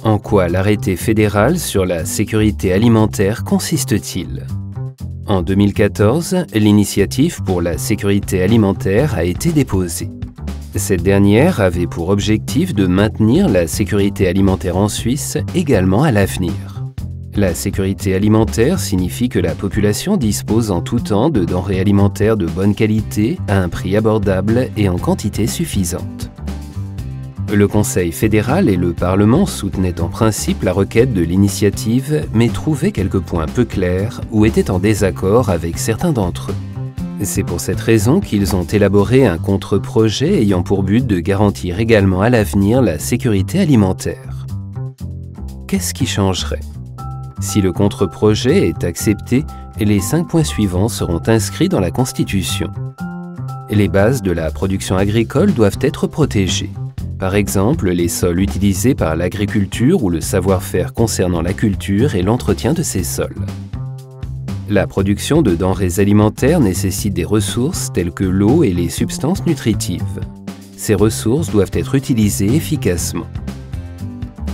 En quoi l'arrêté fédéral sur la sécurité alimentaire consiste-t-il? En 2014, l'initiative pour la sécurité alimentaire a été déposée. Cette dernière avait pour objectif de maintenir la sécurité alimentaire en Suisse également à l'avenir. La sécurité alimentaire signifie que la population dispose en tout temps de denrées alimentaires de bonne qualité, à un prix abordable et en quantité suffisante. Le Conseil fédéral et le Parlement soutenaient en principe la requête de l'initiative, mais trouvaient quelques points peu clairs ou étaient en désaccord avec certains d'entre eux. C'est pour cette raison qu'ils ont élaboré un contre-projet ayant pour but de garantir également à l'avenir la sécurité alimentaire. Qu'est-ce qui changerait? Si le contre-projet est accepté, les 5 points suivants seront inscrits dans la Constitution. Les bases de la production agricole doivent être protégées. Par exemple, les sols utilisés par l'agriculture ou le savoir-faire concernant la culture et l'entretien de ces sols. La production de denrées alimentaires nécessite des ressources telles que l'eau et les substances nutritives. Ces ressources doivent être utilisées efficacement.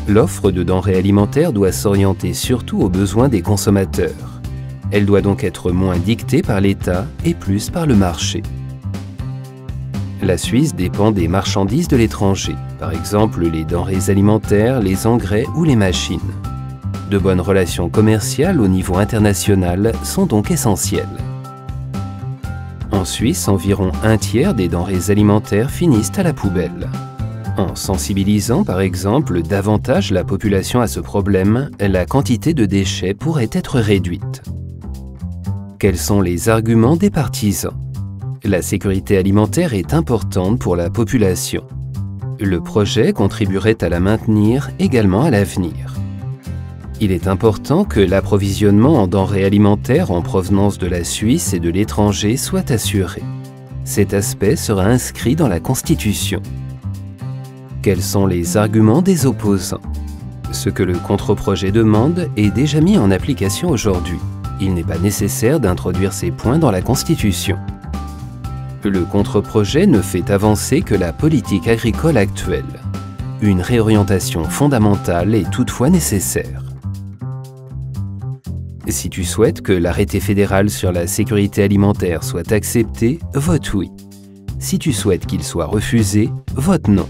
L'offre de denrées alimentaires doit s'orienter surtout aux besoins des consommateurs. Elle doit donc être moins dictée par l'État et plus par le marché. La Suisse dépend des marchandises de l'étranger, par exemple les denrées alimentaires, les engrais ou les machines. De bonnes relations commerciales au niveau international sont donc essentielles. En Suisse, environ 1/3 des denrées alimentaires finissent à la poubelle. En sensibilisant par exemple davantage la population à ce problème, la quantité de déchets pourrait être réduite. Quels sont les arguments des partisans? La sécurité alimentaire est importante pour la population. Le projet contribuerait à la maintenir également à l'avenir. Il est important que l'approvisionnement en denrées alimentaires en provenance de la Suisse et de l'étranger soit assuré. Cet aspect sera inscrit dans la Constitution. Quels sont les arguments des opposants? Ce que le contre-projet demande est déjà mis en application aujourd'hui. Il n'est pas nécessaire d'introduire ces points dans la Constitution. Le contre-projet ne fait avancer que la politique agricole actuelle. Une réorientation fondamentale est toutefois nécessaire. Si tu souhaites que l'arrêté fédéral sur la sécurité alimentaire soit accepté, vote oui. Si tu souhaites qu'il soit refusé, vote non.